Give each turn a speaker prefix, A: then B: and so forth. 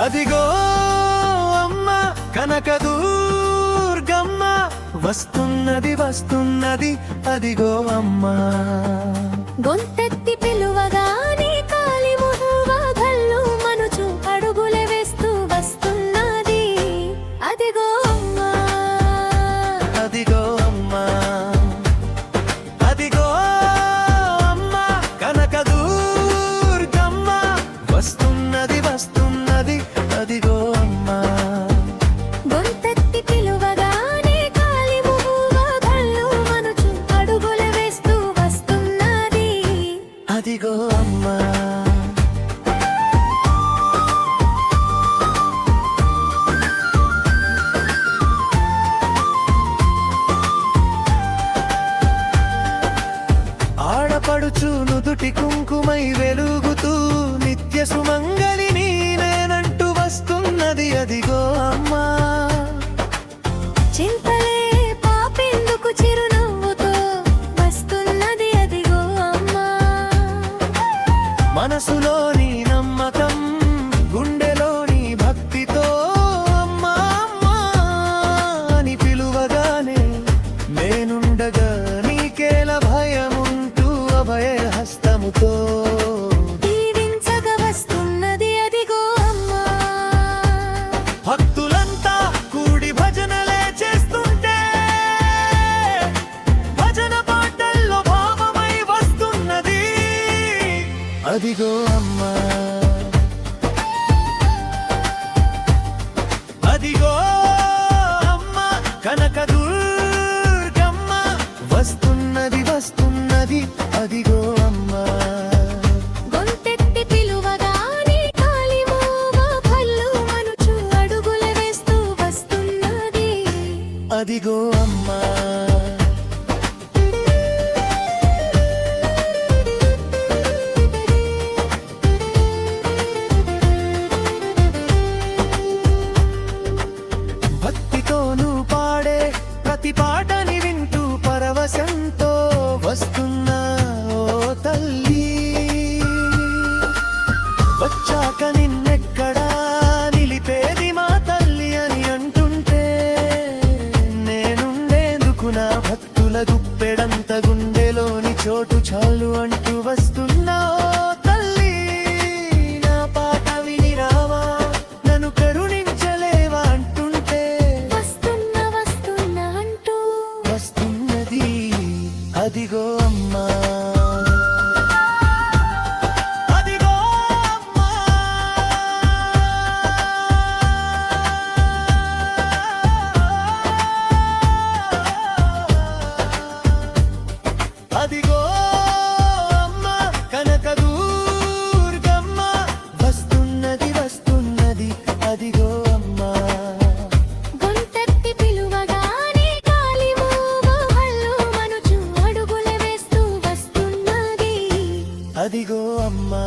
A: అదిగో అమ్మ కనకదుర్గమ్మ వస్తున్నది వస్తున్నది అదిగో అమ్మ.
B: గొంతెత్తి పిలువగానే కాలి మువ్వ గల్లు మనుచు అడుగులే వేస్తూ వస్తున్నది అదిగో అమ్మ.
A: అదిగో అమ్మ అదిగో అమ్మ కనకదుర్గమ్మ వస్తున్నది వస్తున్నది అదిగో అమ్మ.
B: గొంతెత్తి పిలువగానే కాలి మువ్వ గల్లు మనుచు అడుగులే వేస్తూ వస్తున్నది
A: అదిగో అమ్మ. ఆడపడుచు నుదుటి కుంకుమై వెలుగుతూ నిత్య సుమంగళి నేనంటూ వస్తున్నది అదిగో అమ్మ.
B: చింతలే పాపెందుకు చిరునవ్వుతో వస్తున్నది అదిగో అమ్మ.
A: మనసులోని నమ్మకం గుండెలోని భక్తితో అమ్మా అమ్మా అని పిలువగానే నేనుండగా నీకేల భయముంటూ అభయ హస్తముతో
B: దీవించగా వస్తున్నది అదిగో అమ్మ.
A: భక్తులంతా కూడి భజనలే చేస్తుంటే భజన పాటల్లో భావమై వస్తున్నది అదిగో అమ్మ. అదిగో అమ్మ కనకదుర్గమ్మ వస్తున్నది వస్తున్నది అదిగో అమ్మ.
B: గొంతెత్తి పిలువగానే కాలి మోవ భల్లు మనుచు అడుగులే వేస్తూ వస్తున్నది
A: అదిగో అమ్మ. భక్తితోనూ పాడే ప్రతి పాటని వింటూ పరవశంతో వస్తున్నా ఓ తల్లి. వచ్చాక నిన్నెక్కడా నిలిపేది మా తల్లి అని అంటుంటే నేనుండేందుకు నా భక్తుల గుప్పెడంత గుండెలోని చోటు చాలు అంటూ వస్తున్నా ఓ తల్లి. నా పాట విని రావా నన్ను కరుణించలేవా అంటుంటే
B: వస్తున్నా వస్తున్నా అంటూ
A: వస్తున్నది అదిగో అమ్మా. అదిగో అమ్మా. అదిగో అమ్మ కనకదుర్గమ్మ వస్తున్నది వస్తున్నది అదిగో అమ్మా.
B: గొంతెత్తి పిలువగానే కాలి మోవ భల్లు మనుచు అడుగులే వేస్తూ వస్తున్నది
A: అదిగో అమ్మా.